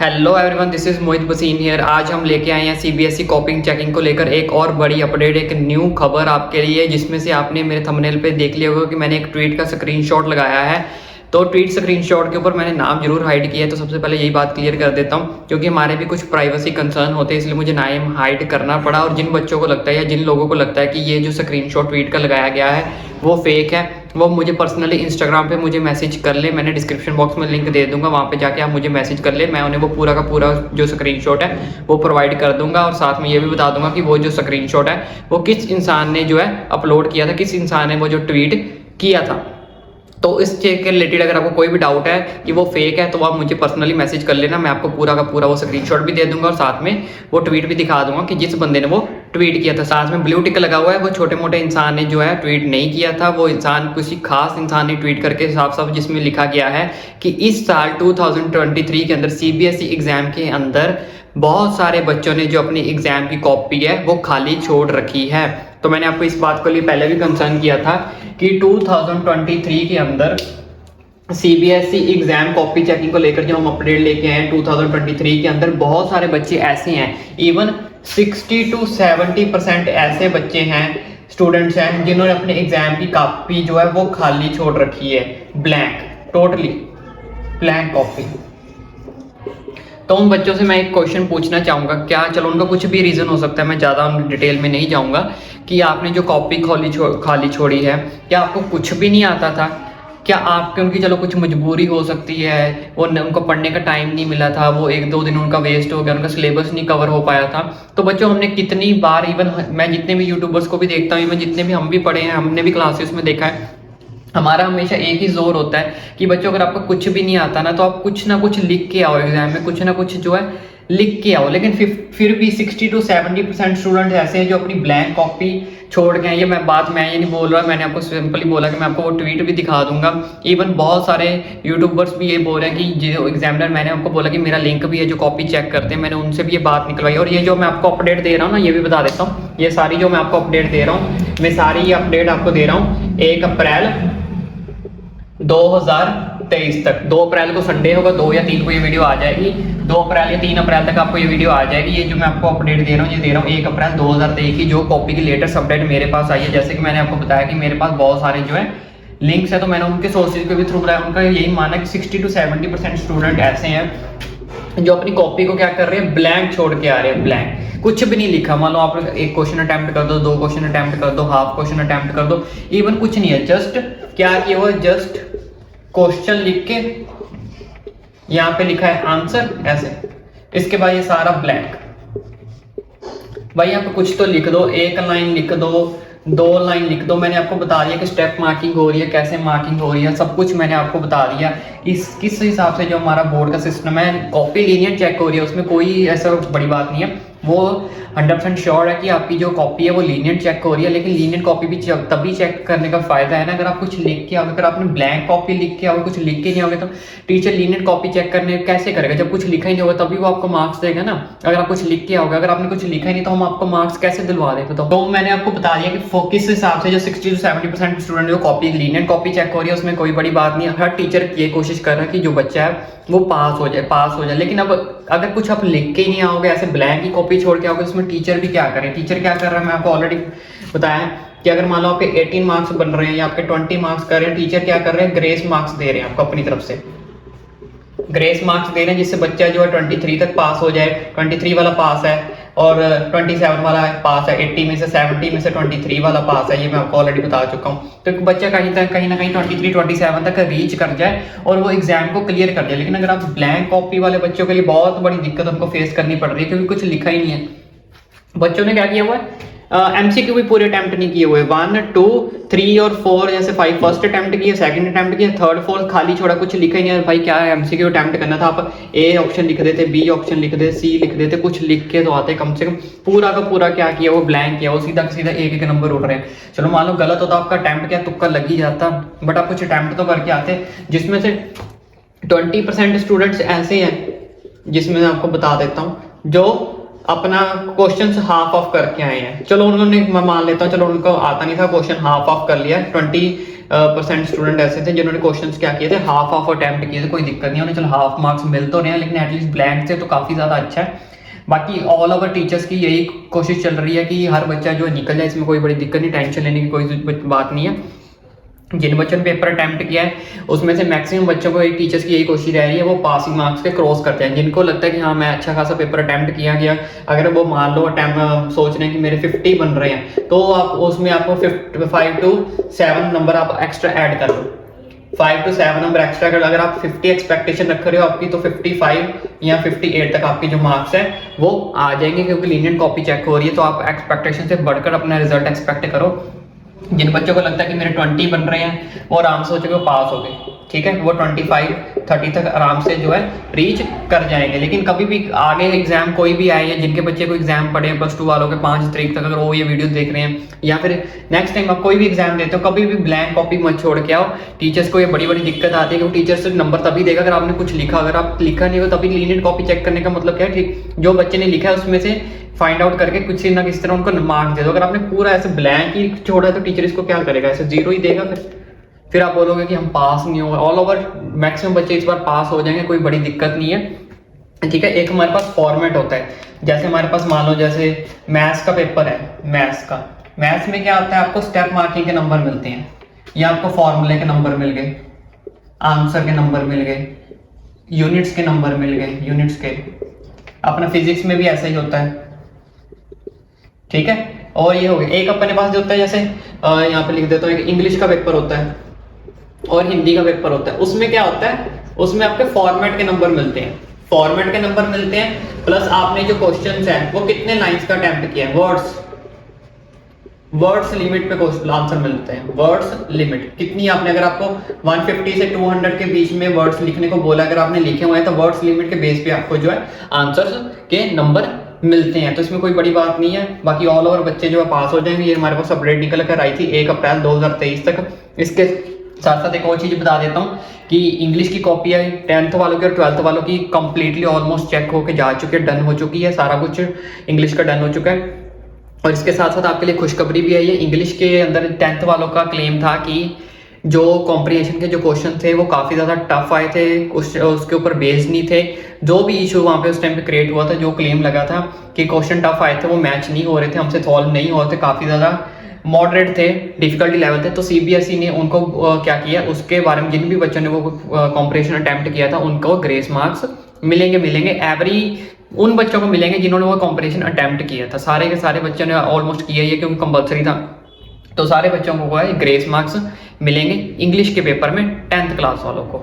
Hello everyone, this is मोहित बसीन here. आज हम लेके आए हैं सीबीएसई कॉपिंग चेकिंग को लेकर एक और बड़ी अपडेट, एक न्यू खबर आपके लिए, जिसमें से आपने मेरे थंबनेल पे देख लिया होगा कि मैंने एक ट्वीट का स्क्रीनशॉट लगाया है। तो ट्वीट स्क्रीनशॉट के ऊपर मैंने नाम जरूर हाइड किया है। तो सबसे पहले यही बात क्लियर कर देता हूँ, क्योंकि हमारे भी कुछ प्राइवेसी कंसर्न होते हैं, इसलिए मुझे नाम हाइड करना पड़ा। और जिन बच्चों को लगता है या जिन लोगों को लगता है कि ये जो स्क्रीनशॉट ट्वीट का लगाया गया है वो फेक है, वो मुझे पर्सनली इंस्टाग्राम पे मुझे मैसेज कर ले। मैंने डिस्क्रिप्शन बॉक्स में लिंक दे दूंगा, वहाँ पे जाके आप मुझे मैसेज कर ले। मैं उन्हें वो पूरा का पूरा जो स्क्रीनशॉट है वो प्रोवाइड कर दूंगा, और साथ में ये भी बता दूंगा कि वो जो स्क्रीनशॉट है वो किस इंसान ने जो है अपलोड किया था, किस इंसान ने वो जो ट्वीट किया था। तो इस चीज़ के रिलेटेड अगर आपको कोई भी डाउट है कि वो फेक है, तो आप मुझे पर्सनली मैसेज कर लेना। मैं आपको पूरा का पूरा वो स्क्रीनशॉट भी दे दूंगा, और साथ में वो ट्वीट भी दिखा दूंगा कि जिस बंदे ने वो ट्वीट किया था। साथ में ब्लू टिक लगा हुआ है, वो छोटे मोटे इंसान ने जो है ट्वीट नहीं किया था। वो इंसान किसी खास इंसान ने ट्वीट करके साफ साफ जिसमें लिखा गया है कि इस साल 2023 के अंदर सीबीएसई एग्जाम के अंदर बहुत सारे बच्चों ने जो अपनी एग्जाम की कॉपी है वो खाली छोड़ रखी है। तो मैंने आपको इस बात को लिए पहले भी कंसर्न किया था कि 2023 के अंदर सीबीएसई एग्जाम कॉपी चेकिंग को लेकर जो हम अपडेट लेके आए हैं 2023 के अंदर, बहुत सारे बच्चे ऐसे हैं, इवन 60 to 70% ऐसे बच्चे हैं, स्टूडेंट्स हैं, जिन्होंने अपने एग्जाम की कॉपी जो है वो खाली छोड़ रखी है, ब्लैंक, टोटली ब्लैंक कॉपी। तो उन बच्चों से मैं एक क्वेश्चन पूछना चाहूँगा, क्या चलो उनका कुछ भी रीज़न हो सकता है, मैं ज़्यादा डिटेल में नहीं जाऊँगा, कि आपने जो कॉपी खाली छोड़ी है, क्या आपको कुछ भी नहीं आता था? क्या आपके उनकी चलो कुछ मजबूरी हो सकती है, वो उनको पढ़ने का टाइम नहीं मिला था, वो एक दो दिन उनका वेस्ट हो गया, उनका सिलेबस नहीं कवर हो पाया था। तो बच्चों, हमने कितनी बार, इवन मैं जितने भी यूट्यूबर्स को भी देखता हूँ, इवन जितने भी हम भी पढ़े हैं, हमने भी क्लासेस में देखा है, हमारा हमेशा एक ही जोर होता है कि बच्चों अगर आपको कुछ भी नहीं आता ना, तो आप कुछ ना कुछ लिख के आओ एग्जाम में, कुछ ना कुछ जो है लिख के आओ। लेकिन फिर भी 60 to 70% स्टूडेंट ऐसे हैं जो अपनी ब्लैंक कॉपी छोड़ के हैं। ये मैं ये नहीं बोल रहा, मैंने आपको सिंपली बोला कि मैं आपको वो ट्वीट भी दिखा दूंगा। इवन बहुत सारे यूट्यूबर्स भी ये बोल रहे हैं कि जो एग्जामिनर, मैंने आपको बोला कि मेरा लिंक भी है जो कॉपी चेक करते हैं, मैंने उनसे भी ये बात निकलवाई। और ये जो मैं आपको अपडेट दे रहा हूँ ना, ये भी बता देता हूँ, ये सारी जो मैं आपको अपडेट दे रहा हूँ, मैं सारी ये अपडेट आपको दे रहा हूँ 1 अप्रैल 2023 तक। 2 अप्रैल को संडे होगा, 2 या 3 को ये वीडियो आ जाएगी। 2 अप्रैल या 3 अप्रैल तक आपको ये वीडियो आ जाएगी। ये जो मैं आपको अपडेट दे रहा हूँ, ये दे रहा हूँ 1 अप्रैल 2023 की, जो कॉपी की लेटेस्ट अपडेट मेरे पास आई है। जैसे कि मैंने आपको बताया कि मेरे पास बहुत सारे जो है लिंक्स है, तो मैंने उनके सोर्सेज के भी थ्रू बताया। उनका यही मानना है कि 60 to 70% स्टूडेंट ऐसे हैं जो अपनी कॉपी को क्या कर रहे हैं, ब्लैंक छोड़ के आ रहे हैं, ब्लैंक, कुछ भी नहीं लिखा। मान लो आप एक क्वेश्चन अटेम्प्ट कर दो, 2 क्वेश्चन अटेम्प्ट कर दो, हाफ क्वेश्चन अटेम्प्ट कर दो, इवन कुछ नहीं है, जस्ट क्या किया हुआ, जस्ट क्वेश्चन लिख के यहां पे लिखा है आंसर ऐसे, इसके बाद ये सारा ब्लैंक। भाई यहाँ पे कुछ तो लिख दो, 1 लाइन लिख दो, 2 लाइन लिख दो। मैंने आपको बता दिया कि स्टेप मार्किंग हो रही है, कैसे मार्किंग हो रही है, सब कुछ मैंने आपको बता दिया। किस हिसाब से जो हमारा बोर्ड का सिस्टम है, कॉपी लीनियर चेक हो रही है, उसमें कोई ऐसा बड़ी बात नहीं है। वो 100% श्योर है कि आपकी जो कॉपी है वो लीनियर चेक हो रही है। लेकिन लीनियर कॉपी भी तभी चेक करने का फायदा है ना, अगर आप कुछ लिख के आओगे, अगर आपने ब्लैंक कॉपी लिख के आओगे, कुछ लिख के नहीं आओगे, तो टीचर लीनियर कॉपी चेक करने कैसे करेगा? जब कुछ लिखा ही नहीं होगा तभी वो आपको मार्क्स देगा ना। अगर आप कुछ लिख के आओगे, अगर आपने कुछ लिखा ही नहीं, तो हम आपको मार्क्स कैसे दिलवा देंगे? तो मैंने आपको बता दिया कि किस हिसाब से जो 60 to 70% स्टूडेंट जो कॉपी लीनियर कॉपी चेक हो रही है, उसमें कोई बड़ी बात नहीं है। हर टीचर ये कोशिश कर रहा है कि जो बच्चा है वो पास हो जाए। लेकिन अब अगर कुछ आप लिख के ही नहीं आओगे, ऐसे ब्लैंक की कॉपी छोड़ के आओगे, उसमें टीचर भी क्या करे? टीचर क्या कर रहा है, मैं आपको ऑलरेडी बताया कि अगर मान लो आपके 18 मार्क्स बन रहे हैं या आपके 20 मार्क्स कर रहे हैं, टीचर क्या कर रहे हैं, ग्रेस मार्क्स दे रहे हैं आपको अपनी तरफ से, ग्रेस मार्क्स दे रहे हैं, जिससे बच्चा जो है 23 तक पास हो जाए। 23 वाला पास है और 27 वाला पास है, 80 में से 70 में से 23 वाला पास है, ये मैं आपको ऑलरेडी बता चुका हूँ। तो बच्चा कहीं ना कहीं 23 27 तक रीच कर जाए और वो एग्जाम को क्लियर कर जाए। लेकिन अगर आप ब्लैंक कॉपी वाले बच्चों के लिए बहुत बड़ी दिक्कत हमको फेस करनी पड़ रही है, क्योंकि कुछ लिखा ही नहीं है। बच्चों ने क्या किया हुआ है, एमसीक्यू भी पूरे अटेम्प्ट नहीं किए हुए, 1 2 3 और 4 जैसे 5 फर्स्ट अटेम्प्ट किया, सेकंड अटेम्प्ट किया, थर्ड फोर्थ खाली छोड़ा, कुछ लिखा ही नहीं है। भाई क्या है, एमसीक्यू अटेम्प्ट करना था, आप ए ऑप्शन लिख देते, बी ऑप्शन लिख देते, सी लिख देते, कुछ लिख के तो आते कम से कम। पूरा का पूरा क्या किया, वो ब्लैंक किया, वो सीधा सीधा एक नंबर उठ रहे हैं। चलो मान लो गलत होता आपका अटेम्प्ट, क्या तुक्का लग ही जाता, बट आप कुछ अटेम्प्ट तो करके आते। जिसमें से 20% स्टूडेंट्स ऐसे हैं, जिसमें मैं आपको बता देता हूँ, जो अपना क्वेश्चन हाफ ऑफ करके आए हैं। चलो उन्होंने, मैं मान लेता हूँ, चलो उनको आता नहीं था, क्वेश्चन हाफ ऑफ कर लिया, परसेंट स्टूडेंट ऐसे थे जिन्होंने क्वेश्चंस क्या किए थे, हाफ अटेम्प्ट किए थे। कोई दिक्कत नहीं होनी, चलो हाफ मार्क्स मिल तो रहे हैं, लेकिन एटलीस्ट ब्लैंक थे तो काफ़ी ज़्यादा अच्छा है। बाकी ऑल ओवर टीचर्स की यही कोशिश चल रही है कि हर बच्चा जो निकल जाए, इसमें कोई बड़ी दिक्कत नहीं, टेंशन लेने की कोई बात नहीं है। जिन बच्चों ने पेपर अटेम्प्ट किया है उसमें से मैक्सिमम बच्चों को एक टीचर्स की यही कोशिश रह रही है वो पासिंग मार्क्स के क्रॉस करते हैं। जिनको लगता है कि हाँ मैं अच्छा खासा पेपर अटेम्प्ट किया गया, अगर वो मान लो अटेम्प्ट सोच रहे हैं कि मेरे 50 बन रहे हैं, तो आप उसमें आपको 5 to 7 नंबर आप एक्स्ट्रा ऐड कर लो। 5 to 7 नंबर एक्स्ट्रा कर, अगर आप 50 एक्सपेक्टेशन रख रहे हो आपकी, तो 55 या 58 तक आपके जो मार्क्स है वो आ जाएंगे, क्योंकि लीनियंट कॉपी चेक हो रही है। तो आप एक्सपेक्टेशन से बढ़कर अपना रिजल्ट एक्सपेक्ट करो। जिन बच्चों को लगता है कि मेरे 20 बन रहे हैं वो आराम से हो चुके, पास हो गए, ठीक है, वो 25-30 तक आराम से जो है रीच कर जाएंगे। लेकिन कभी भी आगे एग्जाम कोई भी आए, या जिनके बच्चे को एग्जाम पढ़े +2 वालों के 5 तारीख तक, अगर वो ये वीडियो देख रहे हैं या फिर नेक्स्ट टाइम आप कोई भी एग्जाम देते हो, कभी भी ब्लैंक कॉपी मत छोड़ के आओ। टीचर्स को ये बड़ी बड़ी दिक्कत आती है, क्योंकि टीचर्स नंबर तभी देगा अगर आपने कुछ लिखा, अगर आप लिखा नहीं हो तभी लीनियंट कॉपी चेक करने का मतलब क्या है, ठीक, जो बच्चे ने लिखा है उसमें से फाइंड आउट करके कुछ ना किसी तरह उनको मार्क्स दे दो। अगर आपने पूरा ऐसे ब्लैंक ही छोड़ा है तो टीचर इसको क्या करेगा, ऐसे 0 ही देगा, फिर आप बोलोगे कि हम पास नहीं हो। ऑल ओवर मैक्सिमम बच्चे इस बार पास हो जाएंगे, कोई बड़ी दिक्कत नहीं है, ठीक है। एक हमारे पास फॉर्मेट होता है, जैसे हमारे पास मान लो जैसे मैथ्स का पेपर है, मैथ्स में क्या होता है, आपको स्टेप मार्किंग के नंबर मिलते हैं, या आपको फॉर्मूले के नंबर मिल गए, आंसर के नंबर मिल गए, यूनिट्स के नंबर मिल गए, यूनिट्स के। अपना फिजिक्स में भी ऐसा ही होता है, ठीक है। और ये हो गया एक अपने पास जो होता है, जैसे यहाँ पे लिख देता हूँ, इंग्लिश का पेपर होता है और हिंदी का पेपर होता है। उसमें क्या होता है, उसमें आपके फॉर्मेट के नंबर मिलते हैं, फॉर्मेट के नंबर मिलते हैं, प्लस आपने जो क्वेश्चंस है वो कितने लाइंस का अटेम्प्ट किया है, वर्ड्स लिमिट पे क्वेश्चन आंसर मिलते हैं। वर्ड्स लिमिट कितनी आपने, अगर आपको 150 से 200 के बीच में वर्ड्स लिखने को बोला, अगर आपने लिखे हुए हैं तो वर्ड्स लिमिट के बेस पे आपको जो है आंसर्स के नंबर मिलते हैं। तो इसमें कोई बड़ी बात नहीं है। बाकी ऑल ओवर बच्चे जो है पास हो जाएंगे। ये हमारे पास अपडेट निकल कर आई थी 1 अप्रैल 2023 तक। इसके साथ साथ एक और चीज बता देता हूँ कि इंग्लिश की कॉपी है 10th वालों की और 12th वालों की कंप्लीटली ऑलमोस्ट चेक होके जा चुकी है, डन हो चुकी है, सारा कुछ इंग्लिश का डन हो चुका है। और इसके साथ साथ आपके लिए खुशखबरी भी है, ये इंग्लिश के अंदर 10th वालों का क्लेम था कि जो कॉम्प्रिहेंशन के जो क्वेश्चन थे वो काफ़ी ज़्यादा टफ आए थे, उसके ऊपर बेस्ड नहीं थे। जो भी इशू वहाँ पे उस टाइम पे क्रिएट हुआ था, जो क्लेम लगा था कि क्वेश्चन टफ आए थे, वो मैच नहीं हो रहे थे, हमसे सॉल्व नहीं हो रहे थे, काफ़ी ज़्यादा मॉडरेट थे, डिफिकल्टी लेवल थे। तो सीबीएसई ने उनको क्या किया, उसके बारे में जिन भी बच्चों ने वो कॉम्प्रिहेंशन अटेम्प्ट किया था उनको ग्रेस मार्क्स मिलेंगे एवरी उन बच्चों को मिलेंगे जिन्होंने वो कॉम्प्रिहेंशन अटेम्प्ट किया था। सारे के सारे बच्चों ने ऑलमोस्ट किया ही है, क्योंकि कंपलसरी था। तो सारे बच्चों को ग्रेस मार्क्स मिलेंगे इंग्लिश के पेपर में 10th क्लास वालों को।